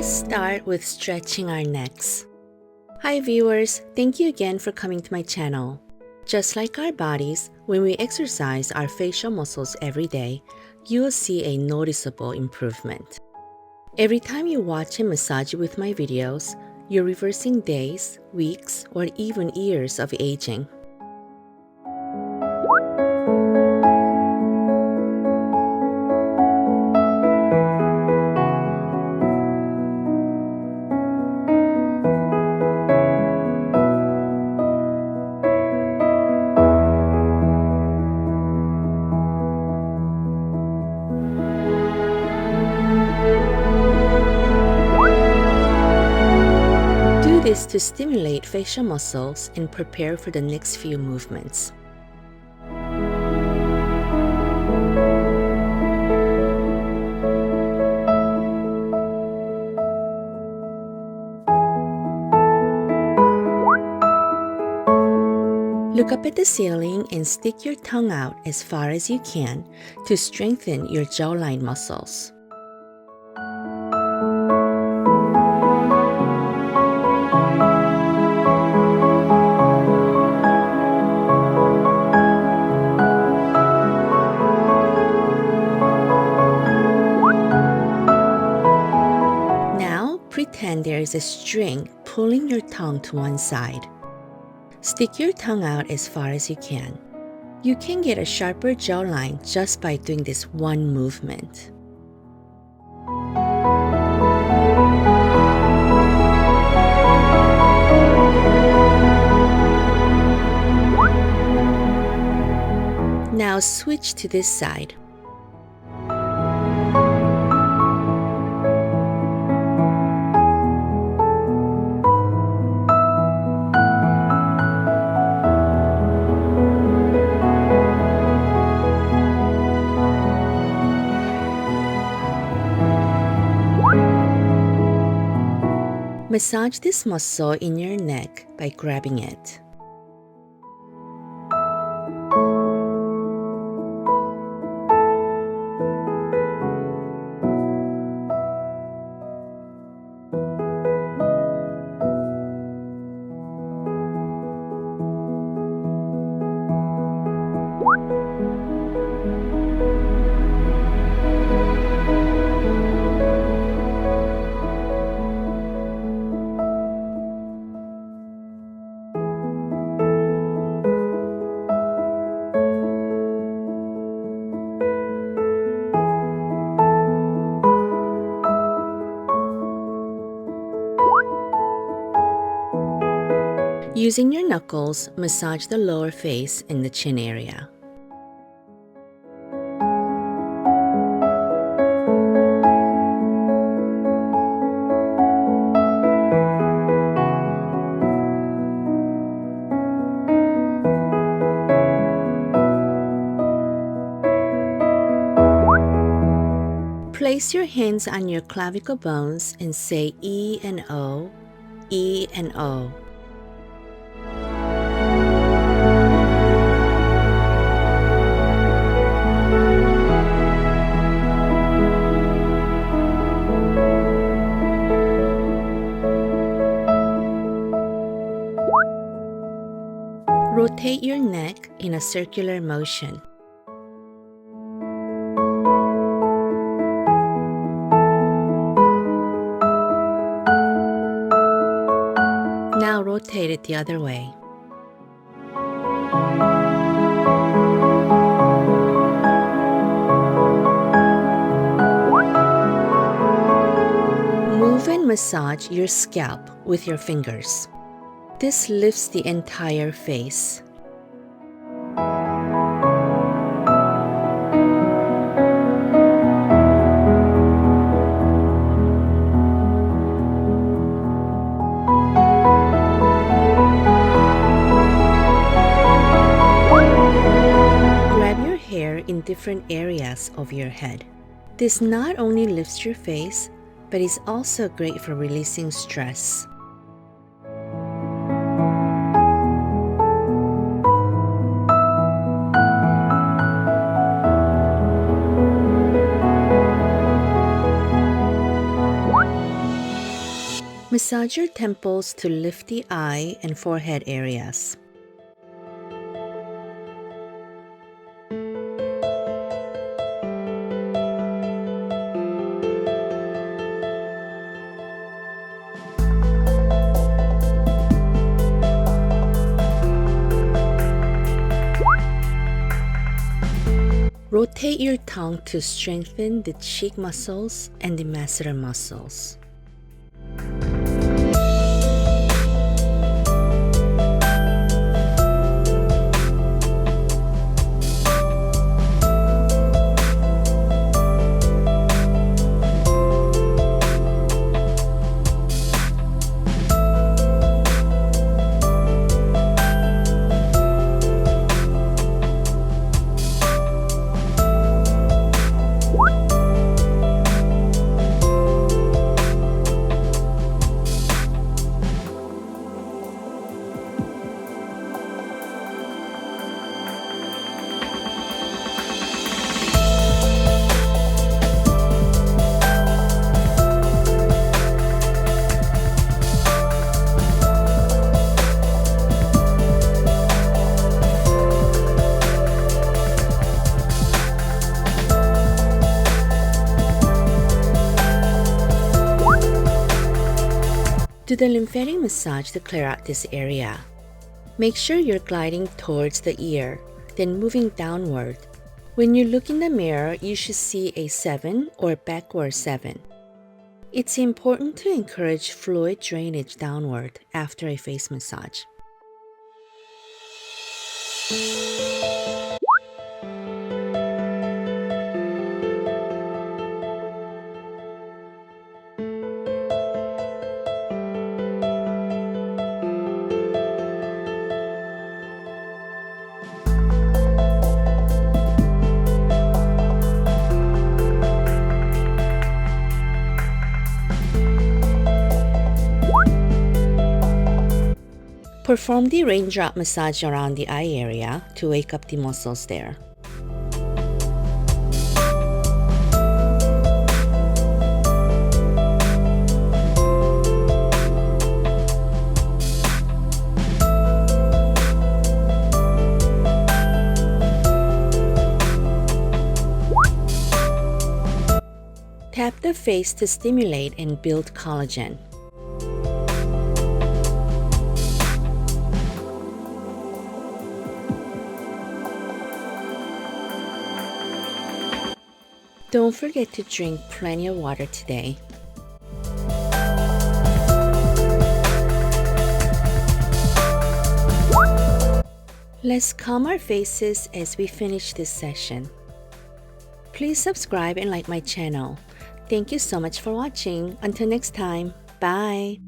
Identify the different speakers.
Speaker 1: Let's start with stretching our necks. Hi viewers, thank you again for coming to my channel. Just like our bodies, when we exercise our facial muscles every day, you will see a noticeable improvement. Every time you watch and massage with my videos, you're reversing days, weeks, or even years of aging. Do this to stimulate facial muscles and prepare for the next few movements. Look up at the ceiling and stick your tongue out as far as you can to strengthen your jawline muscles. Pretend there is a string pulling your tongue to one side. Stick your tongue out as far as you can. You can get a sharper jawline just by doing this one movement. Now switch to this side. Massage this muscle in your neck by grabbing it. Using your knuckles, massage the lower face and the chin area. Place your hands on your clavicle bones and say E and O, E and O. Rotate your neck in a circular motion. Now rotate it the other way. Move and massage your scalp with your fingers. This lifts the entire face. Grab your hair in different areas of your head. This not only lifts your face, but is also great for releasing stress. Massage your temples to lift the eye and forehead areas. Rotate your tongue to strengthen the cheek muscles and the masseter muscles. Do the lymphatic massage to clear out this area. Make sure you're gliding towards the ear, then moving downward. When you look in the mirror, you should see a 7 or backward 7. It's important to encourage fluid drainage downward after a face massage. Perform the raindrop massage around the eye area to wake up the muscles there. Tap the face to stimulate and build collagen. Don't forget to drink plenty of water today. Let's calm our faces as we finish this session. Please subscribe and like my channel. Thank you so much for watching. Until next time, bye!